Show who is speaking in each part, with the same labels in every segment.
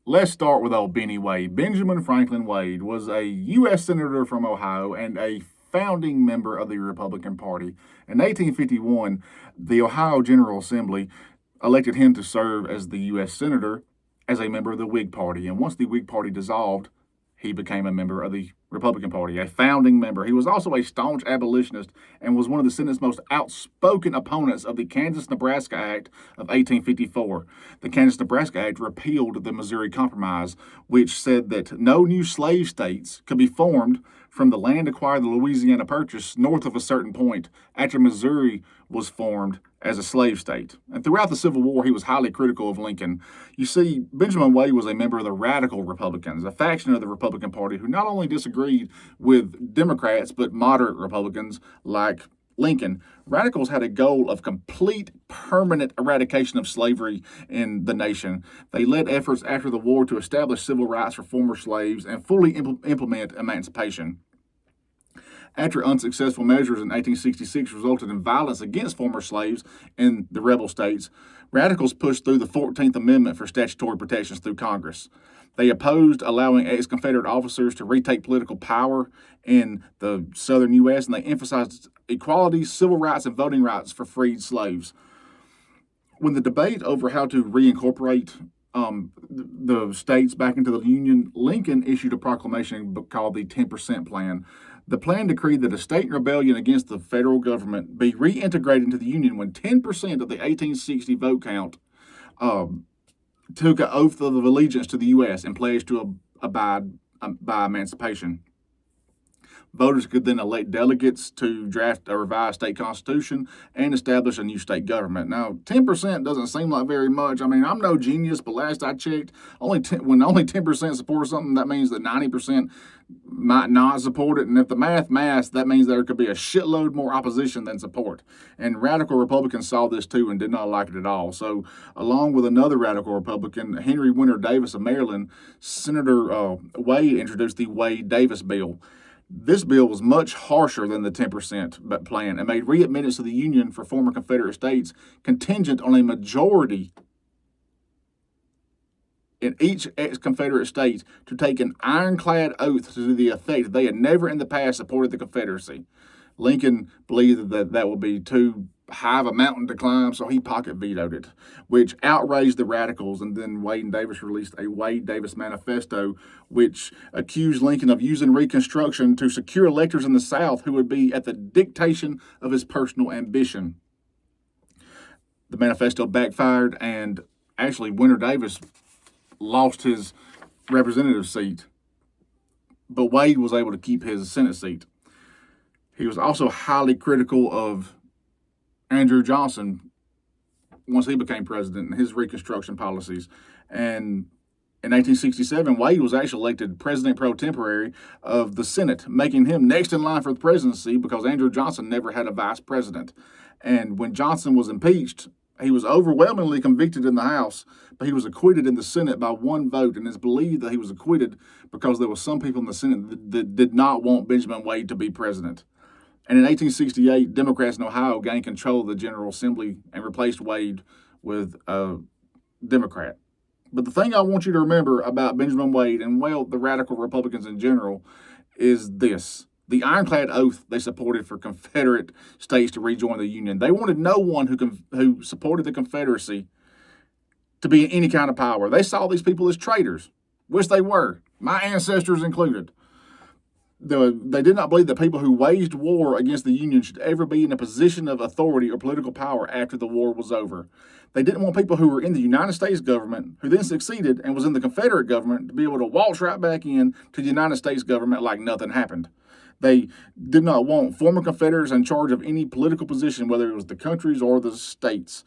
Speaker 1: let's start with old Benny Wade. Benjamin Franklin Wade was a U.S. Senator from Ohio and a founding member of the Republican Party. In 1851, the Ohio General Assembly elected him to serve as the U.S. Senator as a member of the Whig Party. And once the Whig Party dissolved, he became a member of the Republican Party, a founding member. He was also a staunch abolitionist and was one of the Senate's most outspoken opponents of the Kansas-Nebraska Act of 1854. The Kansas-Nebraska Act repealed the Missouri Compromise, which said that no new slave states could be formed from the land acquired in the Louisiana Purchase north of a certain point after Missouri was formed as a slave state. And throughout the Civil War, he was highly critical of Lincoln. You see, Benjamin Wade was a member of the Radical Republicans, a faction of the Republican Party who not only disagreed with Democrats, but moderate Republicans like Lincoln. Radicals had a goal of complete, permanent eradication of slavery in the nation. They led efforts after the war to establish civil rights for former slaves and fully implement emancipation. After unsuccessful measures in 1866 resulted in violence against former slaves in the rebel states, radicals pushed through the 14th Amendment for statutory protections through Congress. They opposed allowing ex-Confederate officers to retake political power in the southern U.S., and they emphasized equality, civil rights, and voting rights for freed slaves. When the debate over how to reincorporate the states back into the Union, Lincoln issued a proclamation called the 10% Plan. The plan decreed that a state rebellion against the federal government be reintegrated into the Union when 10% of the 1860 vote count took an oath of allegiance to the U.S. and pledged to abide by emancipation. Voters could then elect delegates to draft a revised state constitution and establish a new state government. Now, 10% doesn't seem like very much. I mean, I'm no genius, but last I checked, when only 10% support something, that means that 90% might not support it. And if the math, that means there could be a shitload more opposition than support. And radical Republicans saw this too and did not like it at all. So, along with another radical Republican, Henry Winter Davis of Maryland, Senator Wade introduced the Wade-Davis bill. This bill was much harsher than the 10% plan and made readmittance to the Union for former Confederate states contingent on a majority in each ex-Confederate state to take an ironclad oath to the effect that they had never in the past supported the Confederacy. Lincoln believed that that would be too high of a mountain to climb, so he pocket vetoed it, which outraged the radicals. And then Wade and Davis released a Wade-Davis manifesto, which accused Lincoln of using Reconstruction to secure electors in the South who would be at the dictation of his personal ambition. The manifesto backfired, and actually Winter Davis lost his representative seat, but Wade was able to keep his Senate seat. He was also highly critical of Andrew Johnson once he became president and his Reconstruction policies. And in 1867, Wade was actually elected president pro tempore of the Senate, making him next in line for the presidency because Andrew Johnson never had a vice president. And when Johnson was impeached, he was overwhelmingly convicted in the House, but he was acquitted in the Senate by one vote, and it's believed that he was acquitted because there were some people in the Senate that did not want Benjamin Wade to be president. And in 1868, Democrats in Ohio gained control of the General Assembly and replaced Wade with a Democrat. But the thing I want you to remember about Benjamin Wade and, well, the radical Republicans in general is this. The ironclad oath they supported for Confederate states to rejoin the Union. They wanted no one who supported the Confederacy to be in any kind of power. They saw these people as traitors, which they were, my ancestors included. They did not believe that people who waged war against the Union should ever be in a position of authority or political power after the war was over. They didn't want people who were in the United States government, who then succeeded and was in the Confederate government, to be able to waltz right back in to the United States government like nothing happened. They did not want former Confederates in charge of any political position, whether it was the countries or the states.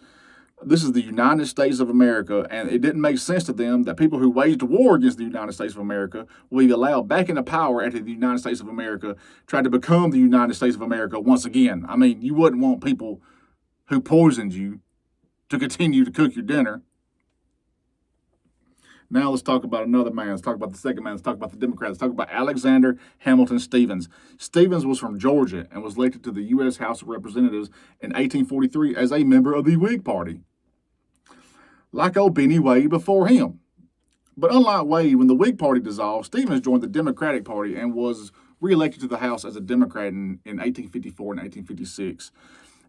Speaker 1: This is the United States of America, and it didn't make sense to them that people who waged war against the United States of America will be allowed back into power after the United States of America tried to become the United States of America once again. I mean, you wouldn't want people who poisoned you to continue to cook your dinner. Now let's talk about another man. Let's talk about the second man. Let's talk about the Democrats. Let's talk about Alexander Hamilton Stevens. Stevens was from Georgia and was elected to the U.S. House of Representatives in 1843 as a member of the Whig Party. Like old Benny Wade before him. But unlike Wade, when the Whig Party dissolved, Stevens joined the Democratic Party and was reelected to the House as a Democrat in 1854 and 1856.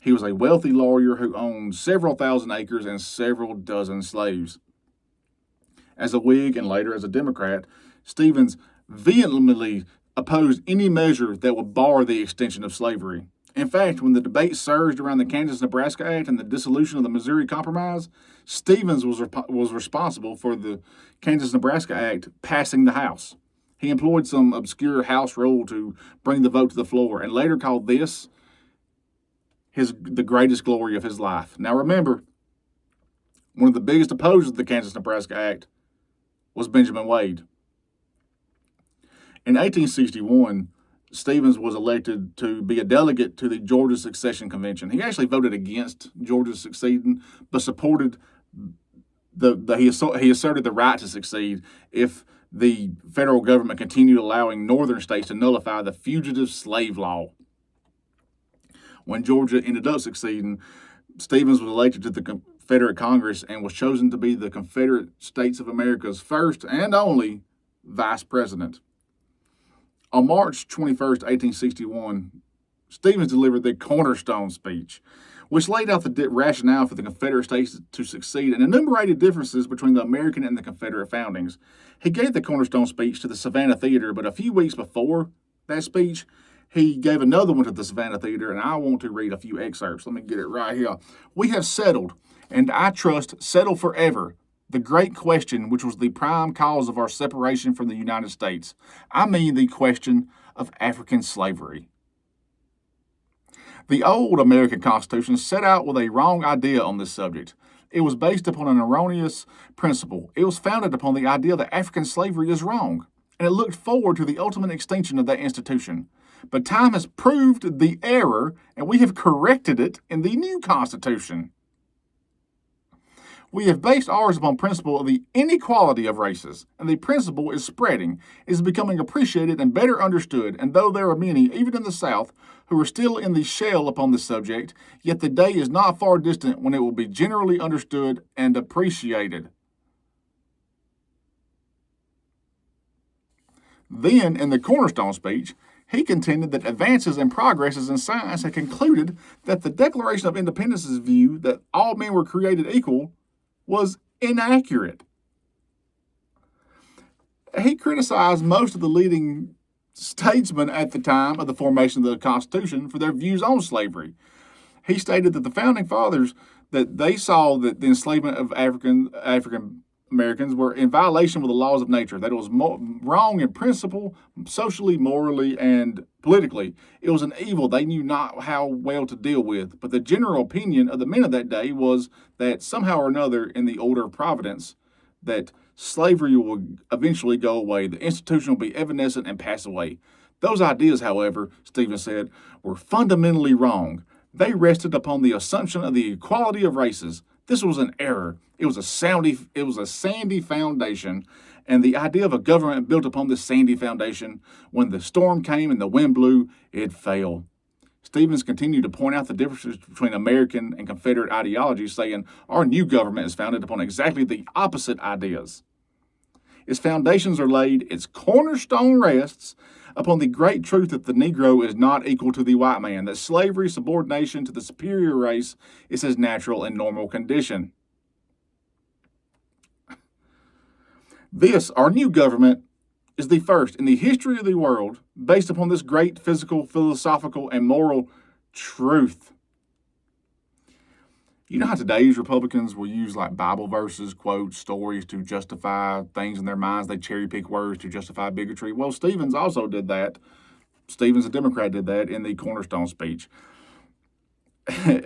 Speaker 1: He was a wealthy lawyer who owned several thousand acres and several dozen slaves. As a Whig and later as a Democrat, Stevens vehemently opposed any measure that would bar the extension of slavery. In fact, when the debate surged around the Kansas-Nebraska Act and the dissolution of the Missouri Compromise, Stevens was responsible for the Kansas-Nebraska Act passing the House. He employed some obscure House rule to bring the vote to the floor and later called this the greatest glory of his life. Now remember, one of the biggest opposers of the Kansas-Nebraska Act was Benjamin Wade. In 1861, Stevens was elected to be a delegate to the Georgia Secession Convention. He actually voted against Georgia seceding, but supported he asserted the right to secede if the federal government continued allowing northern states to nullify the fugitive slave law. When Georgia ended up seceding, Stevens was elected to the Confederate Congress and was chosen to be the Confederate States of America's first and only vice president. On March 21st, 1861, Stevens delivered the cornerstone speech, which laid out the rationale for the Confederate States to succeed and enumerated differences between the American and the Confederate foundings. He gave the cornerstone speech to the Savannah Theater, but a few weeks before that speech, he gave another one to the Savannah Theater, and I want to read a few excerpts. Let me get it right here. We have settled, and I trust settle forever, the great question which was the prime cause of our separation from the United States. I mean the question of African slavery. The old American Constitution set out with a wrong idea on this subject. It was based upon an erroneous principle. It was founded upon the idea that African slavery is wrong, and it looked forward to the ultimate extinction of that institution. But time has proved the error, and we have corrected it in the new Constitution. We have based ours upon principle of the inequality of races, and the principle is spreading, is becoming appreciated and better understood, and though there are many, even in the South, who are still in the shell upon this subject, yet the day is not far distant when it will be generally understood and appreciated. Then, in the cornerstone speech, he contended that advances and progresses in science had concluded that the Declaration of Independence's view that all men were created equal was inaccurate. He criticized most of the leading statesmen at the time of the formation of the Constitution for their views on slavery. He stated that the founding fathers that they saw that the enslavement of African Americans were in violation with the laws of nature, that it was wrong in principle, socially, morally, and politically. It was an evil they knew not how well to deal with. But the general opinion of the men of that day was that somehow or another, in the order of providence, that slavery will eventually go away. The institution will be evanescent and pass away. Those ideas, however, Stevens said, were fundamentally wrong. They rested upon the assumption of the equality of races. This was an error. It was a sandy foundation, and the idea of a government built upon this sandy foundation, when the storm came and the wind blew, it fell. Stevens continued to point out the differences between American and Confederate ideologies, saying, our new government is founded upon exactly the opposite ideas. Its foundations are laid, its cornerstone rests upon the great truth that the Negro is not equal to the white man, that slavery, subordination to the superior race, is his natural and normal condition. This, our new government, is the first in the history of the world based upon this great physical, philosophical, and moral truth. You know how today's Republicans will use like Bible verses, quotes, stories to justify things in their minds. They cherry pick words to justify bigotry. Well, Stevens also did that. Stevens, a Democrat, did that in the Cornerstone speech.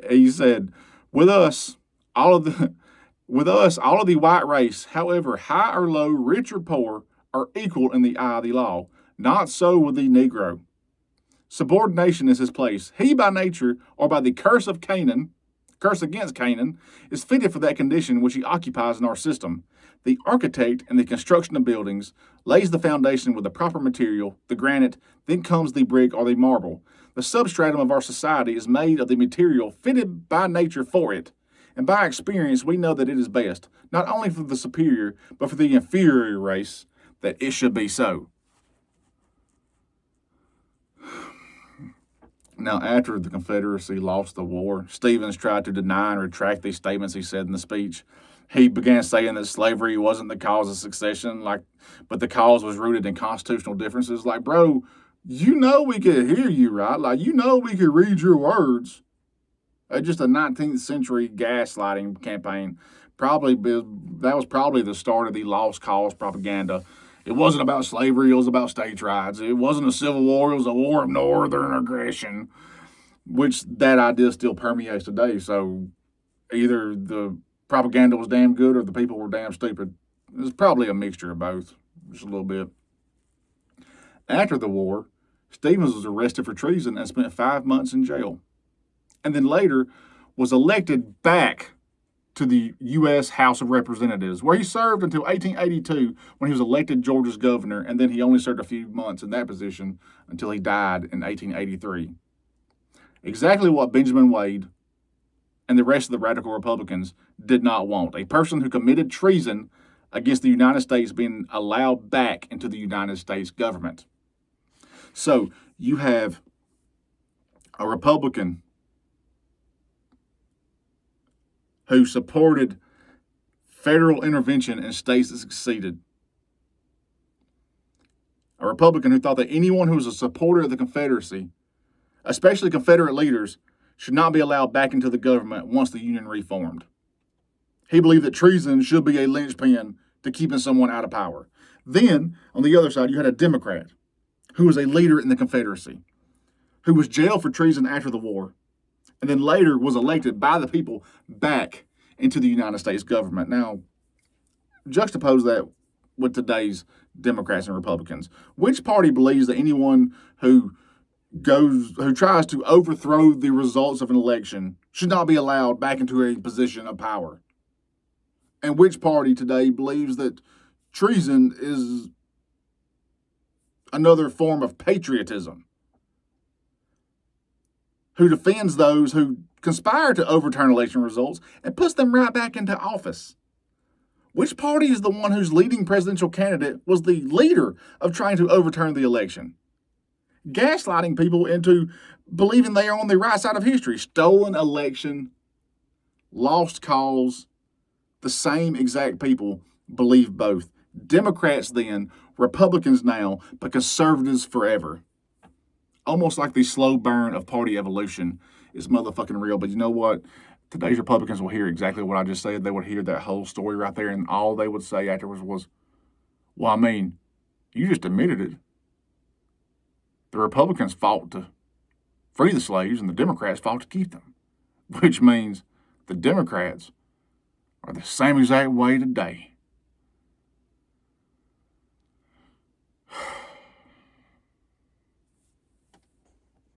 Speaker 1: He said, with us, all of the white race, however high or low, rich or poor, are equal in the eye of the law. Not so with the Negro. Subordination is his place. He by nature, or by the curse against Canaan, is fitted for that condition which he occupies in our system. The architect in the construction of buildings lays the foundation with the proper material, the granite, then comes the brick or the marble. The substratum of our society is made of the material fitted by nature for it. And by experience, we know that it is best, not only for the superior, but for the inferior race, that it should be so. Now, after the Confederacy lost the war, Stevens tried to deny and retract these statements he said in the speech. He began saying that slavery wasn't the cause of secession, but the cause was rooted in constitutional differences. Like, bro, you know we could hear you, right? Like, you know we could read your words. Just a 19th century gaslighting campaign. That was probably the start of the lost cause propaganda. It wasn't about slavery, it was about states' rights. It wasn't a civil war, it was a war of northern aggression, which that idea still permeates today. So either the propaganda was damn good or the people were damn stupid. It's probably a mixture of both, just a little bit. After the war, Stevens was arrested for treason and spent 5 months in jail. And then later was elected back to the U.S. House of Representatives, where he served until 1882 when he was elected Georgia's governor, and then he only served a few months in that position until he died in 1883. Exactly what Benjamin Wade and the rest of the radical Republicans did not want. A person who committed treason against the United States being allowed back into the United States government. So you have a Republican who supported federal intervention in states that succeeded. A Republican who thought that anyone who was a supporter of the Confederacy, especially Confederate leaders, should not be allowed back into the government once the Union reformed. He believed that treason should be a linchpin to keeping someone out of power. Then, on the other side, you had a Democrat who was a leader in the Confederacy, who was jailed for treason after the war, and then later was elected by the people back into the United States government. Now, juxtapose that with today's Democrats and Republicans. Which party believes that anyone who tries to overthrow the results of an election should not be allowed back into a position of power? And which party today believes that treason is another form of patriotism? Who defends those who conspire to overturn election results and puts them right back into office? Which party is the one whose leading presidential candidate was the leader of trying to overturn the election? Gaslighting people into believing they are on the right side of history. Stolen election, lost cause. The same exact people believe both. Democrats then, Republicans now, but conservatives forever. Almost like the slow burn of party evolution is motherfucking real. But you know what? Today's Republicans will hear exactly what I just said. They would hear that whole story right there, and all they would say afterwards was, well, I mean, you just admitted it. The Republicans fought to free the slaves, and the Democrats fought to keep them, which means the Democrats are the same exact way today.